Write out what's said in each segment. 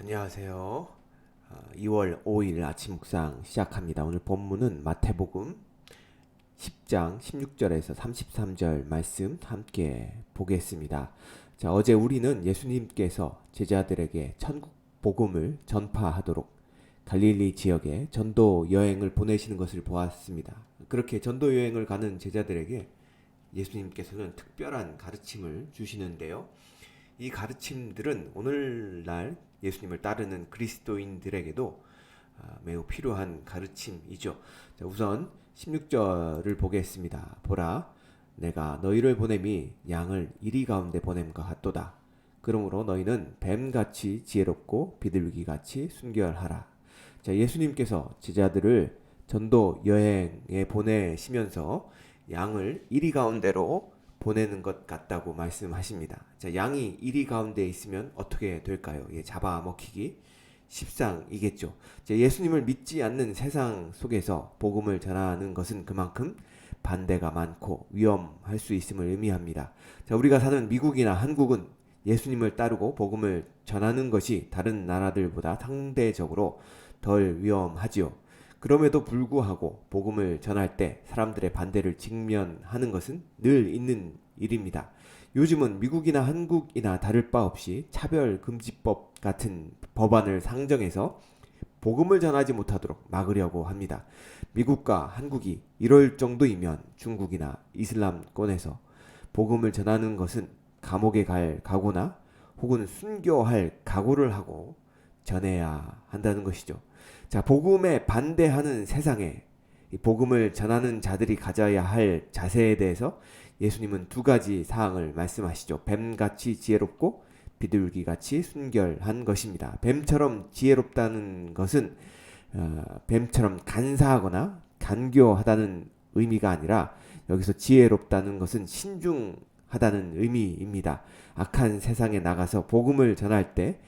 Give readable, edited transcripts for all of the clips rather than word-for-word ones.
안녕하세요. 2월 5일 아침 묵상 시작합니다. 오늘 본문은 마태복음 10장 16절에서 33절 말씀 함께 보겠습니다. 자, 어제 우리는 예수님께서 제자들에게 천국 복음을 전파하도록 갈릴리 지역에 전도 여행을 보내시는 것을 보았습니다. 그렇게 전도 여행을 가는 제자들에게 예수님께서는 특별한 가르침을 주시는데요. 이 가르침들은 오늘날 예수님을 따르는 그리스도인들에게도 매우 필요한 가르침이죠. 자, 우선 16절을 보겠습니다. 보라, 내가 너희를 보냄이 양을 이리 가운데 보냄과 같도다. 그러므로 너희는 뱀같이 지혜롭고 비둘기같이 순결하라. 자, 예수님께서 제자들을 전도 여행에 보내시면서 양을 이리 가운데로 보내는 것 같다고 말씀하십니다. 자, 양이 이리 가운데 있으면 어떻게 될까요? 예, 잡아먹히기 십상이겠죠. 자, 예수님을 믿지 않는 세상 속에서 복음을 전하는 것은 그만큼 반대가 많고 위험할 수 있음을 의미합니다. 자, 우리가 사는 미국이나 한국은 예수님을 따르고 복음을 전하는 것이 다른 나라들보다 상대적으로 덜 위험하지요. 그럼에도 불구하고 복음을 전할 때 사람들의 반대를 직면하는 것은 늘 있는 일입니다. 요즘은 미국이나 한국이나 다를 바 없이 차별금지법 같은 법안을 상정해서 복음을 전하지 못하도록 막으려고 합니다. 미국과 한국이 이럴 정도이면 중국이나 이슬람권에서 복음을 전하는 것은 감옥에 갈 각오나 혹은 순교할 각오를 하고 전해야 한다는 것이죠. 자, 복음에 반대하는 세상에 이 복음을 전하는 자들이 가져야 할 자세에 대해서 예수님은 두 가지 사항을 말씀하시죠. 뱀같이 지혜롭고 비둘기같이 순결한 것입니다. 뱀처럼 지혜롭다는 것은 뱀처럼 간사하거나 간교하다는 의미가 아니라 여기서 지혜롭다는 것은 신중하다는 의미입니다. 악한 세상에 나가서 복음을 전할 때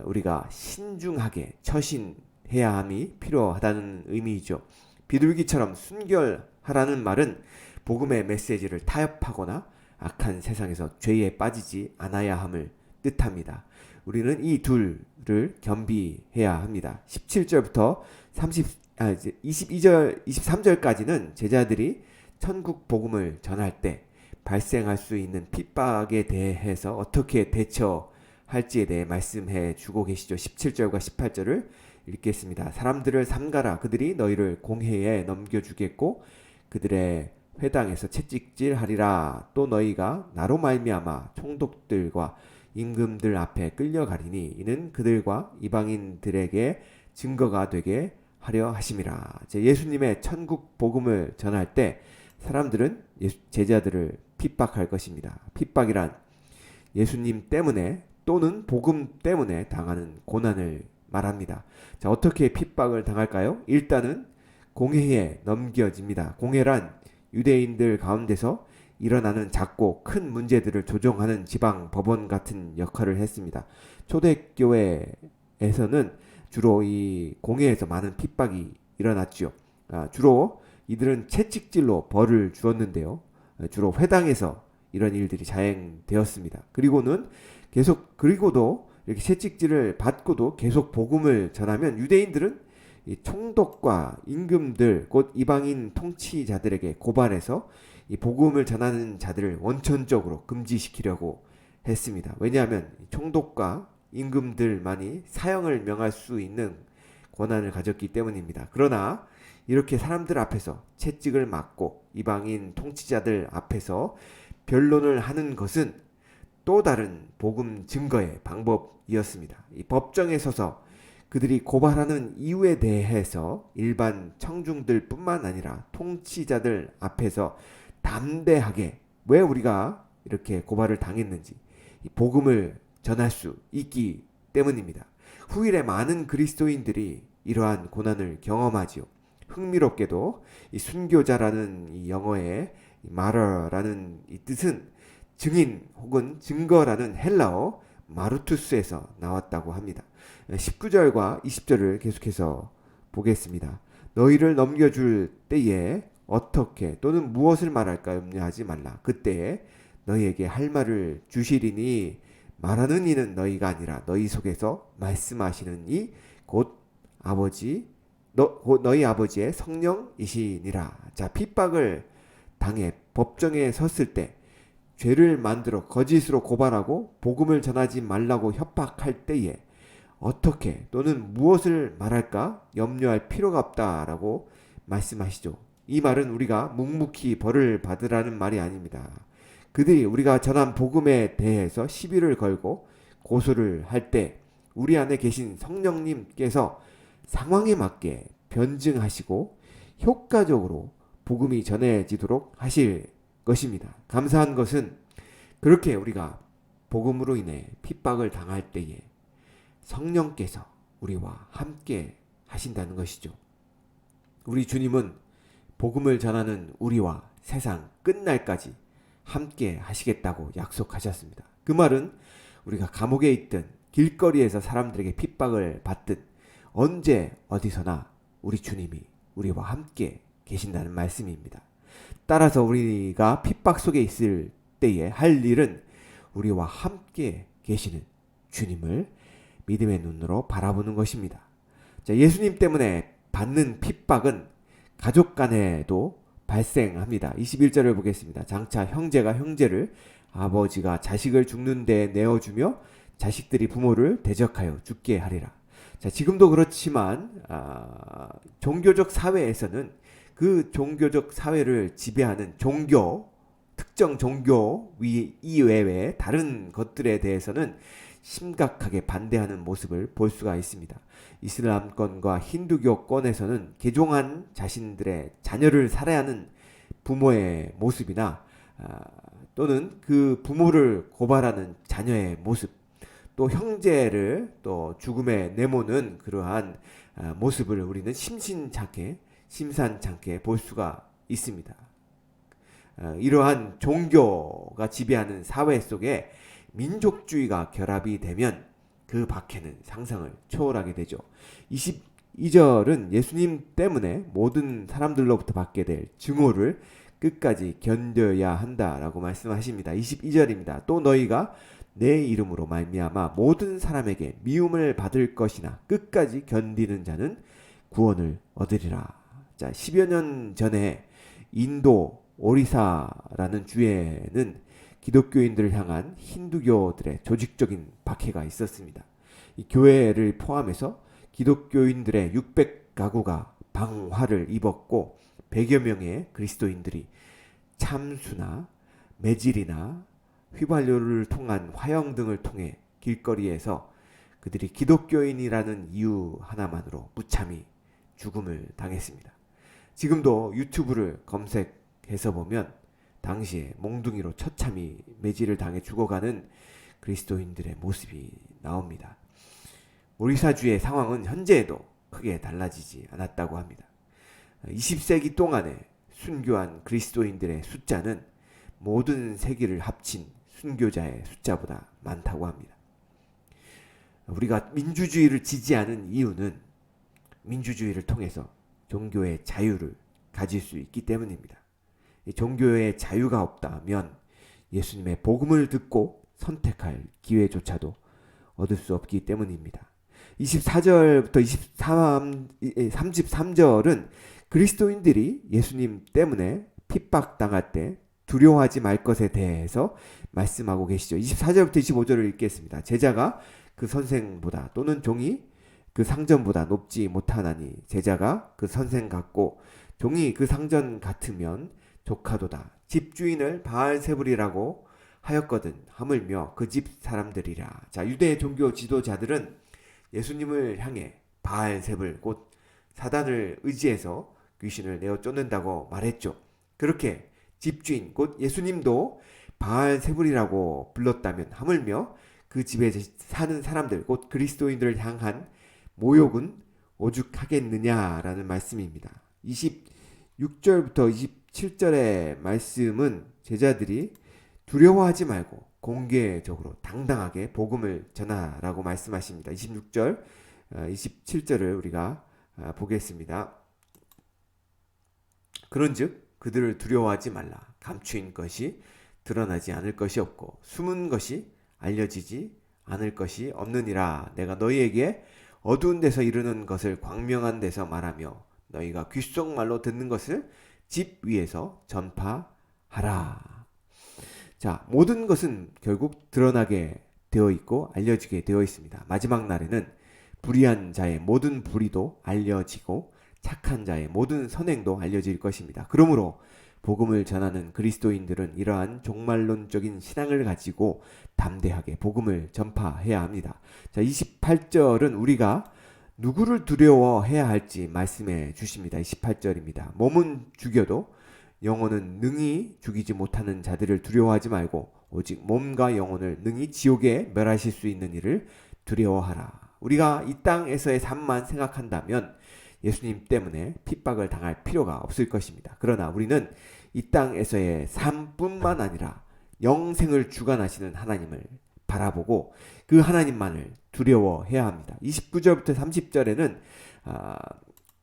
우리가 신중하게 처신해야 함이 필요하다는 의미이죠. 비둘기처럼 순결하라는 말은 복음의 메시지를 타협하거나 악한 세상에서 죄에 빠지지 않아야 함을 뜻합니다. 우리는 이 둘을 겸비해야 합니다. 17절부터 22절, 23절까지는 제자들이 천국 복음을 전할 때 발생할 수 있는 핍박에 대해서 어떻게 대처할지에 대해 말씀해 주고 계시죠. 17절과 18절을 읽겠습니다. 사람들을 삼가라. 그들이 너희를 공회에 넘겨주겠고 그들의 회당에서 채찍질하리라. 또 너희가 나로 말미암아 총독들과 임금들 앞에 끌려가리니 이는 그들과 이방인들에게 증거가 되게 하려 하심이라. 예수님의 천국 복음을 전할 때 사람들은 제자들을 핍박할 것입니다. 핍박이란 예수님 때문에 또는 복음 때문에 당하는 고난을 말합니다. 자, 어떻게 핍박을 당할까요? 일단은 공회에 넘겨집니다. 공회란 유대인들 가운데서 일어나는 작고 큰 문제들을 조정하는 지방 법원 같은 역할을 했습니다. 초대교회에서는 주로 이 공회에서 많은 핍박이 일어났죠. 주로 이들은 채찍질로 벌을 주었는데요. 주로 회당에서 이런 일들이 자행되었습니다. 그리고도 이렇게 채찍질을 받고도 계속 복음을 전하면 유대인들은 이 총독과 임금들 곧 이방인 통치자들에게 고발해서 이 복음을 전하는 자들을 원천적으로 금지시키려고 했습니다. 왜냐하면 총독과 임금들만이 사형을 명할 수 있는 권한을 가졌기 때문입니다. 그러나 이렇게 사람들 앞에서 채찍을 맞고 이방인 통치자들 앞에서 변론을 하는 것은 또 다른 복음 증거의 방법이었습니다. 이 법정에 서서 그들이 고발하는 이유에 대해서 일반 청중들 뿐만 아니라 통치자들 앞에서 담대하게 왜 우리가 이렇게 고발을 당했는지 이 복음을 전할 수 있기 때문입니다. 후일에 많은 그리스도인들이 이러한 고난을 경험하지요. 흥미롭게도 이 순교자라는 이 영어의 마러라는 이 뜻은 증인 혹은 증거라는 헬라어 마루투스에서 나왔다고 합니다. 19절과 20절을 계속해서 보겠습니다. 너희를 넘겨줄 때에 어떻게 또는 무엇을 말할까 염려하지 말라. 그때에 너희에게 할 말을 주시리니 말하는 이는 너희가 아니라 너희 속에서 말씀하시는 이 곧 너희 아버지의 성령이시니라. 자, 핍박을 당해 법정에 섰을 때 죄를 만들어 거짓으로 고발하고 복음을 전하지 말라고 협박할 때에 어떻게 또는 무엇을 말할까 염려할 필요가 없다라고 말씀하시죠. 이 말은 우리가 묵묵히 벌을 받으라는 말이 아닙니다. 그들이 우리가 전한 복음에 대해서 시비를 걸고 고소를 할 때 우리 안에 계신 성령님께서 상황에 맞게 변증하시고 효과적으로 복음이 전해지도록 하실 것입니다. 감사한 것은 그렇게 우리가 복음으로 인해 핍박을 당할 때에 성령께서 우리와 함께 하신다는 것이죠. 우리 주님은 복음을 전하는 우리와 세상 끝날까지 함께 하시겠다고 약속하셨습니다. 그 말은 우리가 감옥에 있든 길거리에서 사람들에게 핍박을 받든 언제 어디서나 우리 주님이 우리와 함께 계신다는 말씀입니다. 따라서 우리가 핍박 속에 있을 때에 할 일은 우리와 함께 계시는 주님을 믿음의 눈으로 바라보는 것입니다. 자, 예수님 때문에 받는 핍박은 가족 간에도 발생합니다. 21절을 보겠습니다. 장차 형제가 형제를 아버지가 자식을 죽는 데 내어주며 자식들이 부모를 대적하여 죽게 하리라. 자, 지금도 그렇지만 종교적 사회에서는 그 종교적 사회를 지배하는 특정 종교 이외의 다른 것들에 대해서는 심각하게 반대하는 모습을 볼 수가 있습니다. 이슬람권과 힌두교권에서는 개종한 자신들의 자녀를 살해야 하는 부모의 모습이나 또는 그 부모를 고발하는 자녀의 모습, 또 형제를 또 죽음에 내모는 그러한 모습을 우리는 심산찮게 볼 수가 있습니다. 이러한 종교가 지배하는 사회 속에 민족주의가 결합이 되면 그 밖에는 상상을 초월하게 되죠. 22절은 예수님 때문에 모든 사람들로부터 받게 될 증오를 끝까지 견뎌야 한다라고 말씀하십니다. 22절입니다. 또 너희가 내 이름으로 말미암아 모든 사람에게 미움을 받을 것이나 끝까지 견디는 자는 구원을 얻으리라. 자, 10여 년 전에 인도 오리사라는 주에는 기독교인들을 향한 힌두교들의 조직적인 박해가 있었습니다. 이 교회를 포함해서 기독교인들의 600가구가 방화를 입었고 100여 명의 그리스도인들이 참수나 매질이나 휘발유를 통한 화형 등을 통해 길거리에서 그들이 기독교인이라는 이유 하나만으로 무참히 죽음을 당했습니다. 지금도 유튜브를 검색해서 보면 당시에 몽둥이로 처참히 매질을 당해 죽어가는 그리스도인들의 모습이 나옵니다. 오리사주의 상황은 현재에도 크게 달라지지 않았다고 합니다. 20세기 동안에 순교한 그리스도인들의 숫자는 모든 세계를 합친 순교자의 숫자보다 많다고 합니다. 우리가 민주주의를 지지하는 이유는 민주주의를 통해서 종교의 자유를 가질 수 있기 때문입니다. 종교의 자유가 없다면 예수님의 복음을 듣고 선택할 기회조차도 얻을 수 없기 때문입니다. 24절부터 33절은 그리스도인들이 예수님 때문에 핍박당할 때 두려워하지 말 것에 대해서 말씀하고 계시죠. 24절부터 25절을 읽겠습니다. 제자가 그 선생보다 또는 종이 그 상전보다 높지 못하나니 제자가 그 선생 같고 종이 그 상전 같으면 조카도다. 집주인을 바알세불이라고 하였거든 하물며 그 집 사람들이라. 자, 유대 종교 지도자들은 예수님을 향해 바알세불 곧 사단을 의지해서 귀신을 내어 쫓는다고 말했죠. 그렇게 집주인 곧 예수님도 바알세불이라고 불렀다면 하물며 그 집에 사는 사람들 곧 그리스도인들을 향한 모욕은 오죽하겠느냐라는 말씀입니다. 26절부터 27절의 말씀은 제자들이 두려워하지 말고 공개적으로 당당하게 복음을 전하라고 말씀하십니다. 26절, 27절을 우리가 보겠습니다. 그런즉 그들을 두려워하지 말라. 감추인 것이 드러나지 않을 것이 없고 숨은 것이 알려지지 않을 것이 없느니라. 내가 너희에게 어두운 데서 이르는 것을 광명한 데서 말하며 너희가 귓속말로 듣는 것을 집 위에서 전파하라. 자, 모든 것은 결국 드러나게 되어 있고 알려지게 되어 있습니다. 마지막 날에는 불의한 자의 모든 불의도 알려지고 착한 자의 모든 선행도 알려질 것입니다. 그러므로 복음을 전하는 그리스도인들은 이러한 종말론적인 신앙을 가지고 담대하게 복음을 전파해야 합니다. 자, 28절은 우리가 누구를 두려워해야 할지 말씀해 주십니다. 28절입니다. 몸은 죽여도 영혼은 능히 죽이지 못하는 자들을 두려워하지 말고 오직 몸과 영혼을 능히 지옥에 멸하실 수 있는 이를 두려워하라. 우리가 이 땅에서의 삶만 생각한다면 예수님 때문에 핍박을 당할 필요가 없을 것입니다. 그러나 우리는 이 땅에서의 삶뿐만 아니라 영생을 주관하시는 하나님을 바라보고 그 하나님만을 두려워해야 합니다. 29절부터 30절에는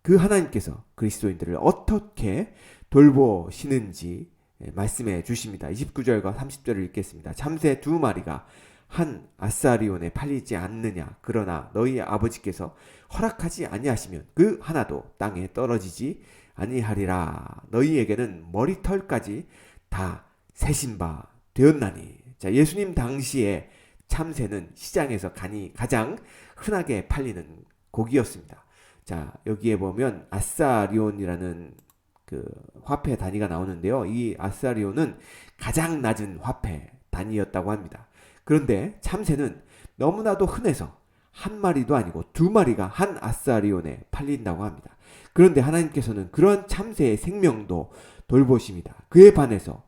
그 하나님께서 그리스도인들을 어떻게 돌보시는지 말씀해 주십니다. 29절과 30절을 읽겠습니다. 참새 두 마리가 한 아사리온에 팔리지 않느냐. 그러나 너희 아버지께서 허락하지 아니하시면 그 하나도 땅에 떨어지지 아니하리라. 너희에게는 머리털까지 다 세신 바 되었나니. 자, 예수님 당시에 참새는 시장에서 가장 흔하게 팔리는 고기였습니다. 자, 여기에 보면 아사리온이라는 그 화폐 단위가 나오는데요. 이 아사리온은 가장 낮은 화폐 단위였다고 합니다. 그런데 참새는 너무나도 흔해서 한 마리도 아니고 두 마리가 한 아사리온에 팔린다고 합니다. 그런데 하나님께서는 그런 참새의 생명도 돌보십니다. 그에 반해서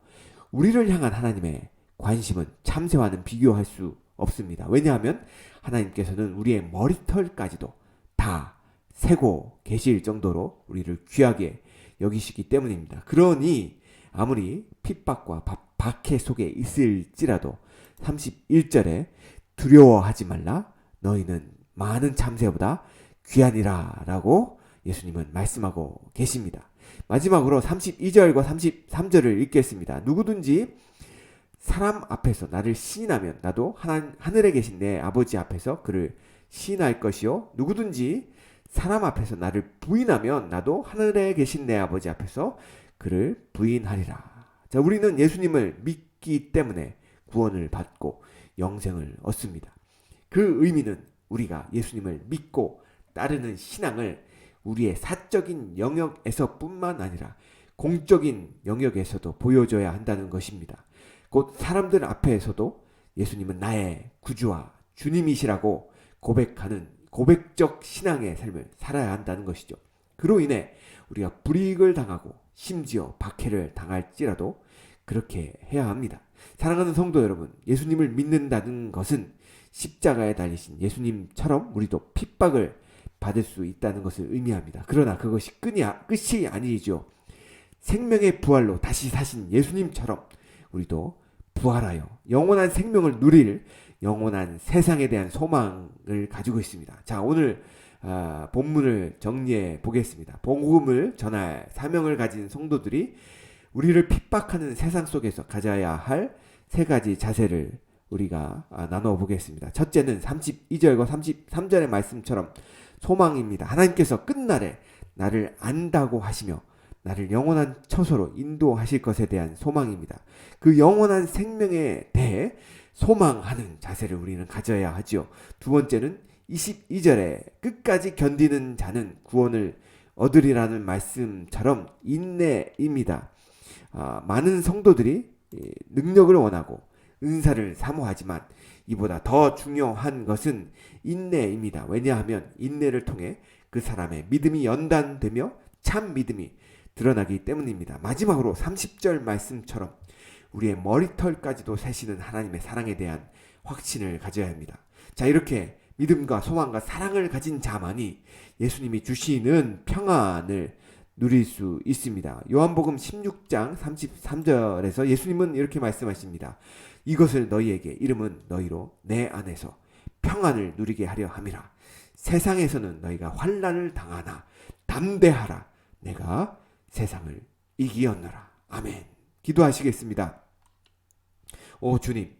우리를 향한 하나님의 관심은 참새와는 비교할 수 없습니다. 왜냐하면 하나님께서는 우리의 머리털까지도 다 세고 계실 정도로 우리를 귀하게 여기시기 때문입니다. 그러니 아무리 핍박과 박해 속에 있을지라도 31절에 두려워하지 말라. 너희는 많은 참새보다 귀하니라 라고 예수님은 말씀하고 계십니다. 마지막으로 32절과 33절을 읽겠습니다. 누구든지 사람 앞에서 나를 시인하면 나도 하늘에 계신 내 아버지 앞에서 그를 시인할 것이요. 누구든지 사람 앞에서 나를 부인하면 나도 하늘에 계신 내 아버지 앞에서 그를 부인하리라. 자, 우리는 예수님을 믿기 때문에 구원을 받고 영생을 얻습니다. 그 의미는 우리가 예수님을 믿고 따르는 신앙을 우리의 사적인 영역에서 뿐만 아니라 공적인 영역에서도 보여줘야 한다는 것입니다. 곧 사람들 앞에서도 예수님은 나의 구주와 주님이시라고 고백하는 고백적 신앙의 삶을 살아야 한다는 것이죠. 그로 인해 우리가 불이익을 당하고 심지어 박해를 당할지라도 그렇게 해야 합니다. 사랑하는 성도 여러분, 예수님을 믿는다는 것은 십자가에 달리신 예수님처럼 우리도 핍박을 받을 수 있다는 것을 의미합니다. 그러나 그것이 끝이 아니죠. 생명의 부활로 다시 사신 예수님처럼 우리도 부활하여 영원한 생명을 누릴 영원한 세상에 대한 소망을 가지고 있습니다. 자, 오늘 본문을 정리해 보겠습니다. 복음을 전할 사명을 가진 성도들이 우리를 핍박하는 세상 속에서 가져야 할 세 가지 자세를 우리가 나눠 보겠습니다. 첫째는 32절과 33절의 말씀처럼 소망입니다. 하나님께서 끝날에 나를 안다고 하시며 나를 영원한 처소로 인도하실 것에 대한 소망입니다. 그 영원한 생명에 대해 소망하는 자세를 우리는 가져야 하지요. 두 번째는 22절에 끝까지 견디는 자는 구원을 얻으리라는 말씀처럼 인내입니다. 많은 성도들이 능력을 원하고 은사를 사모하지만 이보다 더 중요한 것은 인내입니다. 왜냐하면 인내를 통해 그 사람의 믿음이 연단되며 참 믿음이 드러나기 때문입니다. 마지막으로 30절 말씀처럼 우리의 머리털까지도 세시는 하나님의 사랑에 대한 확신을 가져야 합니다. 자, 이렇게 믿음과 소망과 사랑을 가진 자만이 예수님이 주시는 평안을 누릴 수 있습니다. 요한복음 16장 33절에서 예수님은 이렇게 말씀하십니다. 이것을 너희에게 이름은 너희로 내 안에서 평안을 누리게 하려 함이라. 세상에서는 너희가 환난을 당하나 담대하라. 내가 세상을 이기었노라. 아멘. 기도하시겠습니다. 오 주님,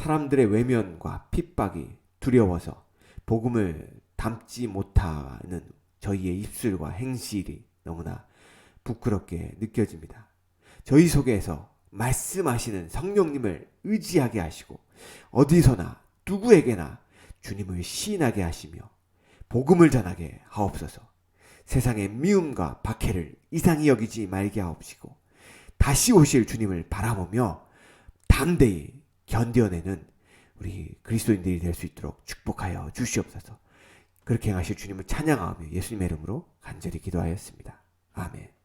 사람들의 외면과 핍박이 두려워서 복음을 담지 못하는 저희의 입술과 행실이 너무나 부끄럽게 느껴집니다. 저희 속에서 말씀하시는 성령님을 의지하게 하시고 어디서나 누구에게나 주님을 시인하게 하시며 복음을 전하게 하옵소서. 세상의 미움과 박해를 이상히 여기지 말게 하옵시고 다시 오실 주님을 바라보며 담대히 견뎌내는 우리 그리스도인들이 될 수 있도록 축복하여 주시옵소서. 그렇게 행하실 주님을 찬양하며 예수님의 이름으로 간절히 기도하였습니다. 아멘.